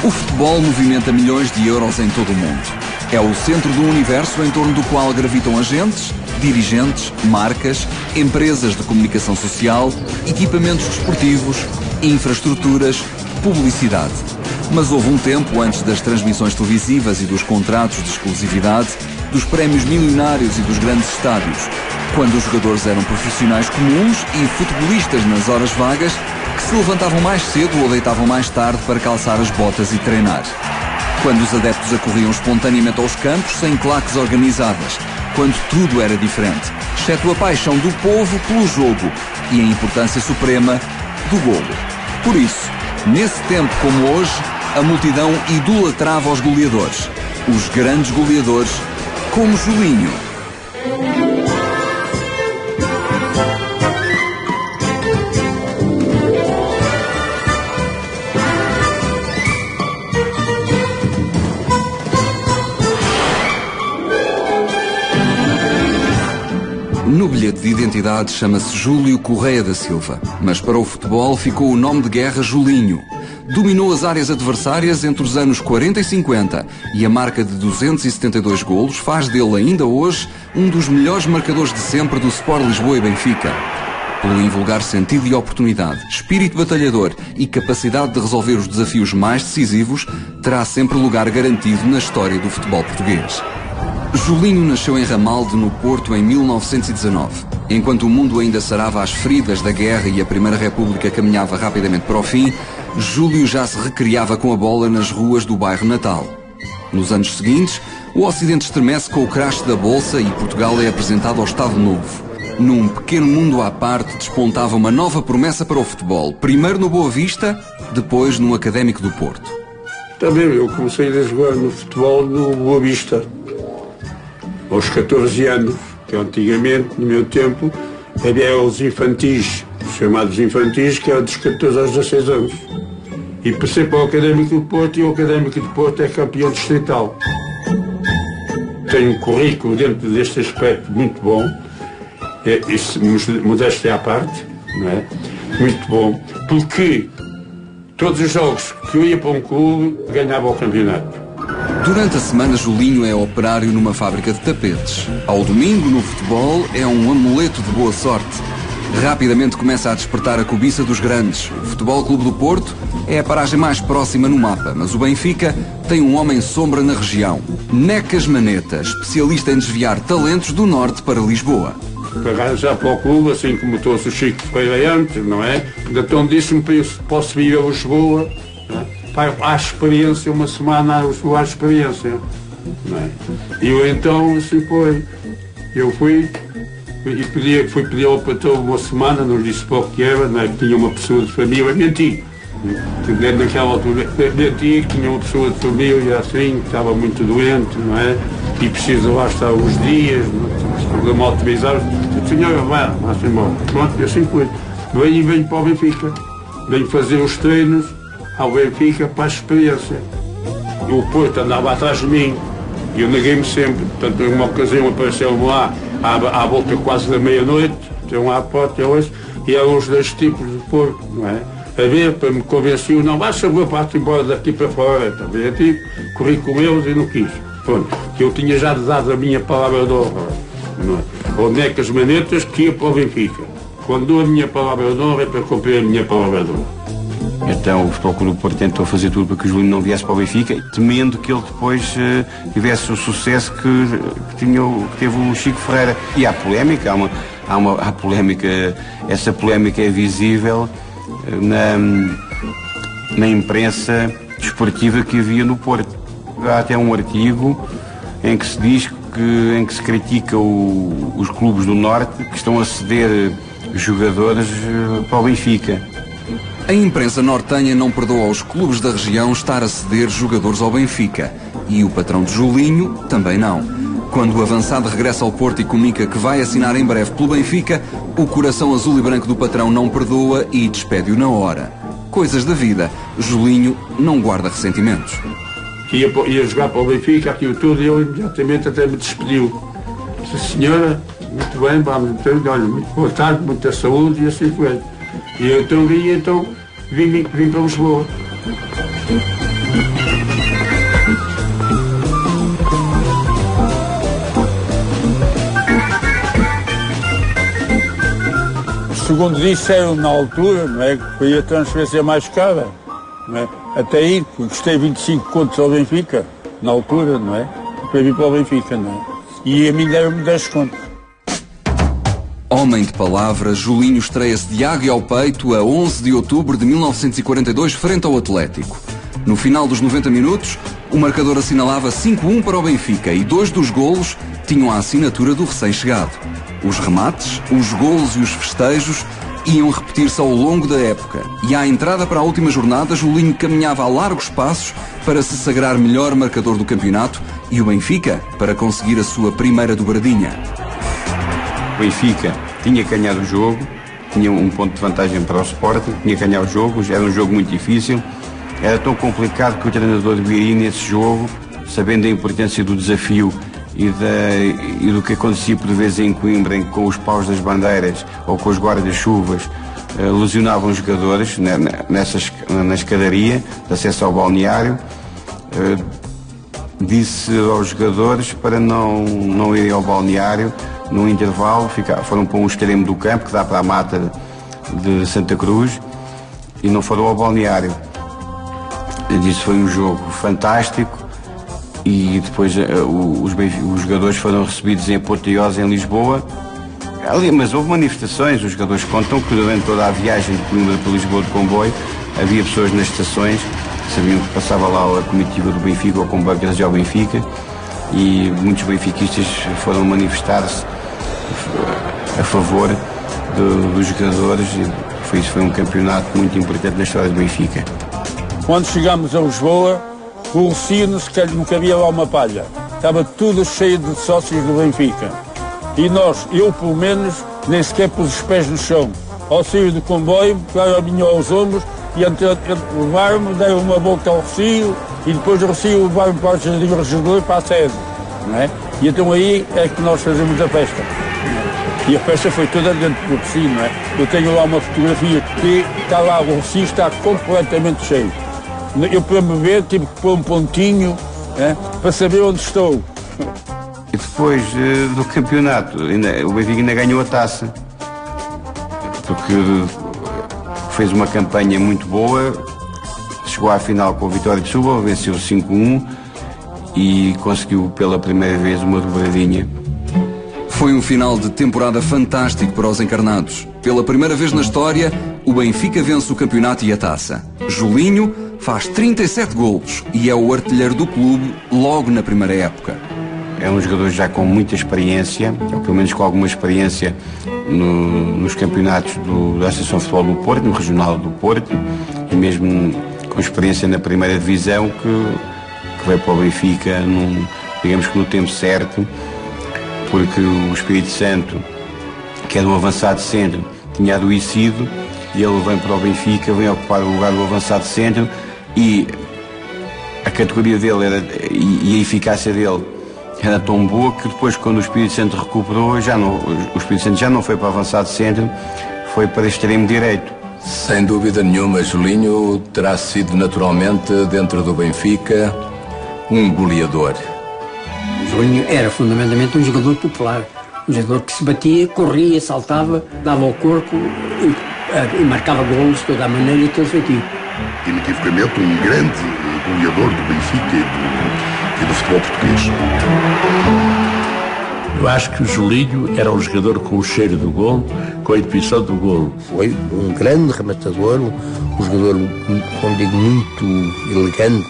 O futebol movimenta milhões de euros em todo o mundo. É o centro do universo em torno do qual gravitam agentes, dirigentes, marcas, empresas de comunicação social, equipamentos desportivos, infraestruturas, publicidade. Mas houve um tempo antes das transmissões televisivas e dos contratos de exclusividade, dos prémios milionários e dos grandes estádios, quando os jogadores eram profissionais comuns e futebolistas nas horas vagas, que se levantavam mais cedo ou deitavam mais tarde para calçar as botas e treinar. Quando os adeptos acorriam espontaneamente aos campos sem claques organizadas, quando tudo era diferente, exceto a paixão do povo pelo jogo e a importância suprema do golo. Por isso, nesse tempo como hoje, a multidão idolatrava os goleadores, os grandes goleadores, como Julinho. No bilhete de identidade chama-se Júlio Correia da Silva, mas para o futebol ficou o nome de guerra Julinho. Dominou as áreas adversárias entre os anos 40 e 50 e a marca de 272 golos faz dele ainda hoje um dos melhores marcadores de sempre do Sport Lisboa e Benfica. Pelo invulgar sentido de oportunidade, espírito batalhador e capacidade de resolver os desafios mais decisivos, terá sempre lugar garantido na história do futebol português. Julinho nasceu em Ramalde, no Porto, em 1919. Enquanto o mundo ainda sarava as feridas da guerra e a Primeira República caminhava rapidamente para o fim, Júlio já se recriava com a bola nas ruas do bairro natal. Nos anos seguintes, o Ocidente estremece com o crash da Bolsa e Portugal é apresentado ao Estado Novo. Num pequeno mundo à parte despontava uma nova promessa para o futebol, primeiro no Boa Vista, depois no Académico do Porto. Também eu comecei a jogar no futebol no Boa Vista, aos 14 anos, que antigamente, no meu tempo, havia os infantis, chamados infantis, que eram dos 14 aos 16 anos. E passei para o Académico do Porto e o Académico do Porto é campeão distrital. Tenho um currículo dentro deste aspecto muito bom, isso, modéstia à parte, não é? Muito bom, porque todos os jogos que eu ia para um clube ganhava o campeonato. Durante a semana, Julinho é operário numa fábrica de tapetes. Ao domingo, no futebol, é um amuleto de boa sorte. Rapidamente começa a despertar a cobiça dos grandes. O Futebol Clube do Porto é a paragem mais próxima no mapa, mas o Benfica tem um homem sombra na região. Necas Maneta, especialista em desviar talentos do norte para Lisboa. Para já para o clube, assim como trouxe o Chico Ferreira antes, não é? Então disse-me para eu posso vir a Lisboa, não é? À experiência, uma semana à experiência, não é? E eu então, assim foi, eu fui e fui pedir ao patrão uma semana, não disse para o que era, não é? Que tinha uma pessoa de família, menti, naquela altura, menti que tinha uma pessoa de família assim, que estava muito doente, não é? E precisa lá estar uns dias, se problema autorizado, a senhora vai-se embora, pronto, e assim foi. Venho para o Benfica, venho fazer os treinos ao Benfica para a experiência. O Porto andava atrás de mim e eu neguei-me sempre. Portanto, em uma ocasião apareceu-me lá à volta quase da meia-noite, estão lá à porta hoje, e eram os dois tipos de Porto, não é? A ver, para me convencer, não, vai saber para embora daqui para fora, está bem? Tipo, corri com eles e não quis. Pronto, que eu tinha já dado a minha palavra de honra, não é? Ou Necas Manetas que ia para o Benfica. Quando dou a minha palavra de honra é para cumprir a minha palavra de honra. Então o Futebol Clube do Porto tentou fazer tudo para que o Julinho não viesse para o Benfica, temendo que ele depois tivesse o sucesso que teve o Chico Ferreira. E há polémica, há polémica, essa polémica é visível na imprensa desportiva que havia no Porto. Há até um artigo em que se diz em que se critica os clubes do Norte que estão a ceder jogadores para o Benfica. A imprensa nortenha não perdoa aos clubes da região estar a ceder jogadores ao Benfica. E o patrão de Julinho também não. Quando o avançado regressa ao Porto e comunica que vai assinar em breve pelo Benfica, o coração azul e branco do patrão não perdoa e despede-o na hora. Coisas da vida. Julinho não guarda ressentimentos. Ia jogar para o Benfica, aquilo tudo, e ele imediatamente até me despediu. Disse, senhora, muito bem, vamos, olha, muito boa tarde, muita saúde, e assim foi. E eu então vim para Lisboa. segundo disseram na altura, não é, que foi a transferência mais cara, não é? Até aí, custei 25 contos ao Benfica, na altura, não é? Para vir para o Benfica, não é? E a mim deram-me 10 contos. Homem de palavra, Julinho estreia-se de águia ao peito a 11 de outubro de 1942 frente ao Atlético. No final dos 90 minutos, o marcador assinalava 5-1 para o Benfica e 2 dos golos tinham a assinatura do recém-chegado. Os remates, os golos e os festejos iam repetir-se ao longo da época e à entrada para a última jornada, Julinho caminhava a largos passos para se sagrar melhor marcador do campeonato e o Benfica para conseguir a sua primeira dobradinha. O Benfica tinha que ganhar o jogo, tinha um ponto de vantagem para o Sporting, tinha que ganhar o jogo, era um jogo muito difícil, era tão complicado que o treinador devia ir nesse jogo, sabendo a importância do desafio e do que acontecia por vezes em Coimbra, em que com os paus das bandeiras ou com os guarda-chuvas lesionavam os jogadores na escadaria de acesso ao balneário. Disse aos jogadores para não irem ao balneário. No intervalo foram para um extremo do campo que dá para a mata de Santa Cruz e não foram ao balneário. Eu disse que foi um jogo fantástico e depois os jogadores foram recebidos em apoteose em Lisboa. Mas houve manifestações, os jogadores contam que durante toda a viagem de Coimbra para Lisboa de comboio havia pessoas nas estações que sabiam que passava lá a comitiva do Benfica ou com bancas ao Benfica e muitos benfiquistas foram manifestar-se a favor dos jogadores e isso foi um campeonato muito importante na história do Benfica. Quando chegámos a Lisboa, o Rocino sequer não cabia lá uma palha. Estava tudo cheio de sócios do Benfica. E eu pelo menos, nem sequer pus os pés no chão. Ao sair do comboio, pegaram a minha aos ombros e levaram-me, deram uma volta ao Rocio e depois do Rocio levaram-me para o Jardim Regedor para a sede. Não é? E então aí é que nós fazemos a festa. E a festa foi toda dentro do Rocio, não é? Eu tenho lá uma fotografia que está lá, o Rocio está completamente cheio. Eu para me ver tive que pôr um pontinho para saber onde estou. E depois do campeonato, o Benfica ainda ganhou a taça. Porque fez uma campanha muito boa, chegou à final com a vitória de Setúbal, venceu 5-1 e conseguiu pela primeira vez uma dobradinha. Foi um final de temporada fantástico para os encarnados. Pela primeira vez na história, o Benfica vence o campeonato e a taça. Julinho faz 37 golos e é o artilheiro do clube logo na primeira época. É um jogador já com muita experiência, ou pelo menos com alguma experiência nos campeonatos da Associação de Futebol do Porto, no Regional do Porto, e mesmo com experiência na primeira divisão, que veio para o Benfica, digamos que no tempo certo, porque o Espírito Santo, que era um avançado centro, tinha adoecido, e ele vem para o Benfica, vem ocupar o lugar do avançado centro, e a categoria dele e a eficácia dele era tão boa que depois, quando o Espírito Santo recuperou, o Espírito Santo já não foi para avançado centro, foi para extremo direito. Sem dúvida nenhuma, Julinho terá sido naturalmente, dentro do Benfica, um goleador. Julinho era fundamentalmente um jogador popular, um jogador que se batia, corria, saltava, dava ao corpo e marcava golos de toda a maneira e todo feitio. Inequivocamente um grande goleador do Benfica e do futebol português. Eu acho que o Julinho era um jogador com o cheiro do golo, com a intuição do golo. Foi um grande rematador, um jogador, como digo, muito elegante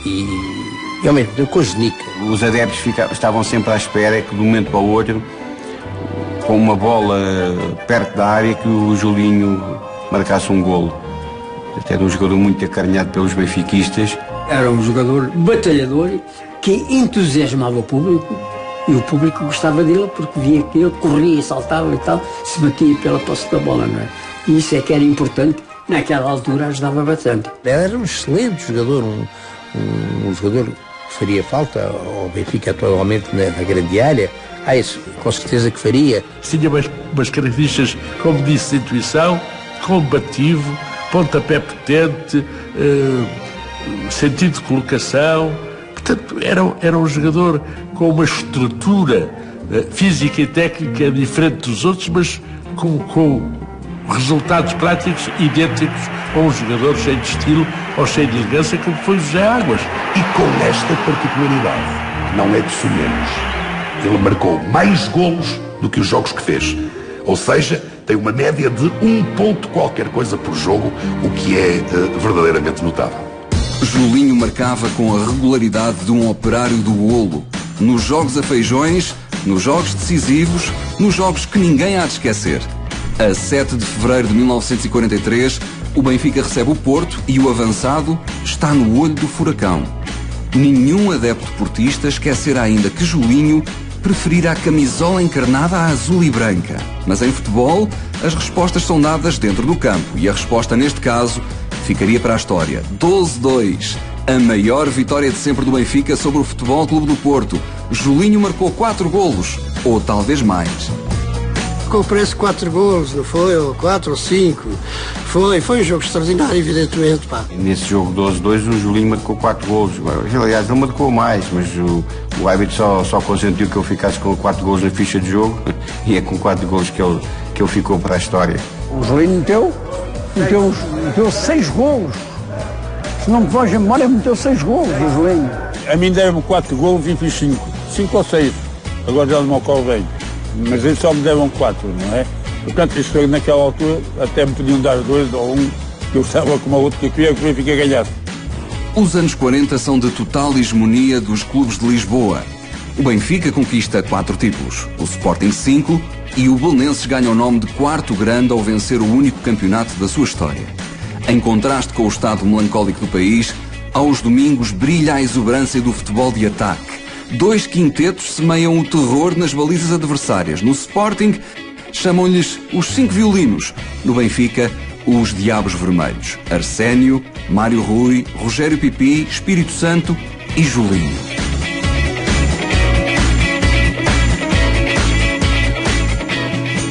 e ao mesmo tempo cosnica. Os adeptos estavam sempre à espera que de um momento para o outro, com uma bola perto da área, que o Julinho marcasse um golo. Até era um jogador muito acarinhado pelos benfiquistas. Era um jogador batalhador que entusiasmava o público e o público gostava dele porque via que ele corria, saltava e tal, se batia pela posse da bola, não é? E isso é que era importante, naquela altura ajudava bastante. Ele era um excelente jogador, um jogador que faria falta ao Benfica atualmente na grande área. Isso com certeza que faria. Tinha umas características, como disse, de intuição, combativo, pontapé potente, sentido de colocação. Portanto, era um jogador com uma estrutura física e técnica diferente dos outros, mas com resultados práticos idênticos a um jogador cheio de estilo ou cheio de elegância como foi o José Águas. E com esta particularidade, não é de menos. Ele marcou mais golos do que os jogos que fez. Ou seja, tem uma média de 1 ponto qualquer coisa por jogo, o que é verdadeiramente notável. Julinho marcava com a regularidade de um operário do golo. Nos jogos a feijões, nos jogos decisivos, nos jogos que ninguém há de esquecer. A 7 de fevereiro de 1943, o Benfica recebe o Porto e o avançado está no olho do furacão. Nenhum adepto portista esquecerá ainda que Julinho preferira a camisola encarnada à azul e branca. Mas em futebol, as respostas são dadas dentro do campo e a resposta neste caso ficaria para a história. 12-2. A maior vitória de sempre do Benfica sobre o Futebol Clube do Porto. Julinho marcou 4 golos, ou talvez mais. Com o preço de 4 golos, não foi? Ou 4 ou 5. Foi um jogo extraordinário, evidentemente, pá. Nesse jogo 12-2 o Julinho marcou 4 golos. Aliás, ele marcou mais, mas o árbitro só consentiu que eu ficasse com 4 golos na ficha de jogo e é com 4 golos que ele ficou para a história. O Julinho meteu 6 golos. Se não me foge a memória, meteu 6 golos, o Julinho. A mim deram 4 golos e fiz 5. 5 ou 6. Agora já não me ocorre bem. Mas eles só me deram 4, não é? Portanto, isto naquela altura até me podiam dar 2 ou 1, que eu estava com uma outra que eu queria que o Benfica ganhasse. Os anos 40 são de total hegemonia dos clubes de Lisboa. O Benfica conquista 4 títulos, o Sporting 5 e o Belenenses ganha o nome de 4º grande ao vencer o único campeonato da sua história. Em contraste com o estado melancólico do país, aos domingos brilha a exuberância do futebol de ataque. 2 quintetos semeiam o terror nas balizas adversárias. No Sporting, chamam-lhes os 5 violinos. No Benfica, os Diabos Vermelhos. Arsénio, Mário Rui, Rogério Pipi, Espírito Santo e Julinho.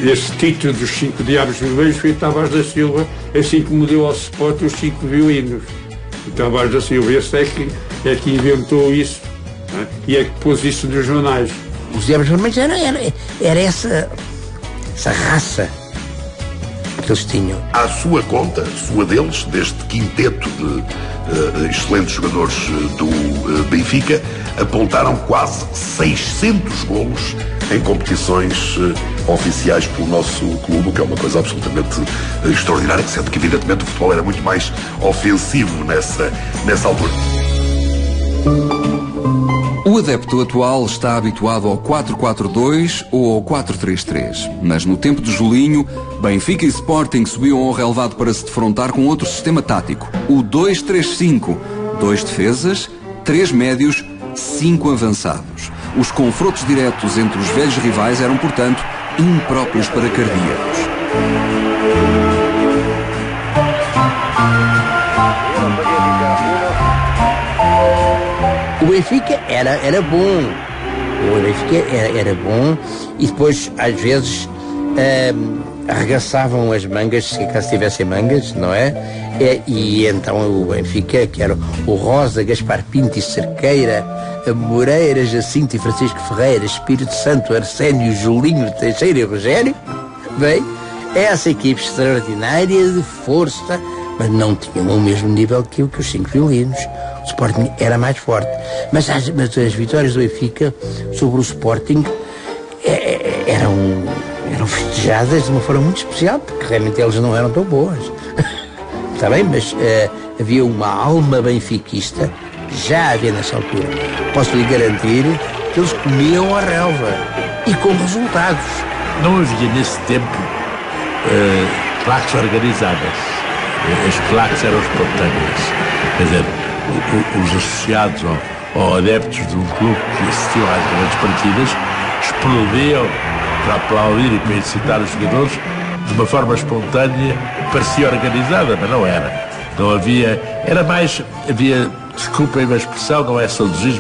Esse título dos 5 Diabos Vermelhos foi Tavares da Silva, assim como deu ao Sporting os 5 violinos. O Tavares da Silva, esse é que inventou isso. E é que pôs isso nos jornais. Os Diabos Vermelhos era essa raça que eles tinham. À sua conta, sua deles, deste quinteto de excelentes jogadores do Benfica, apontaram quase 600 golos em competições oficiais pelo nosso clube, que é uma coisa absolutamente extraordinária, sendo que evidentemente o futebol era muito mais ofensivo nessa altura. O adepto atual está habituado ao 4-4-2 ou ao 4-3-3. Mas no tempo de Julinho, Benfica e Sporting subiam ao relevado para se defrontar com outro sistema tático. O 2-3-5. 2 defesas, 3 médios, 5 avançados. Os confrontos diretos entre os velhos rivais eram, portanto, impróprios para cardíacos. O Benfica era bom. O Benfica era bom e depois, às vezes, arregaçavam as mangas, se acaso tivessem mangas, não é? E então o Benfica, que era o Rosa, Gaspar Pinto e Cerqueira, Moreira, Jacinto e Francisco Ferreira, Espírito Santo, Arsénio, Julinho, Teixeira e Rogério, bem, essa equipe extraordinária de força, mas não tinham o mesmo nível que os 5 violinos. O Sporting era mais forte. Mas as vitórias do Benfica sobre o Sporting eram festejadas de uma forma muito especial, porque realmente eles não eram tão boas. Está bem, mas havia uma alma benfiquista, já havia nessa altura. Posso lhe garantir que eles comiam a relva e com resultados. Não havia nesse tempo claques organizadas. As claques eram espontâneas. Quer dizer, os associados ou adeptos de um clube que assistiam às grandes partidas explodiam para aplaudir e para incitar os jogadores de uma forma espontânea, parecia organizada, mas não era. Não havia, era mais, havia, desculpem a expressão, não é saudosismo,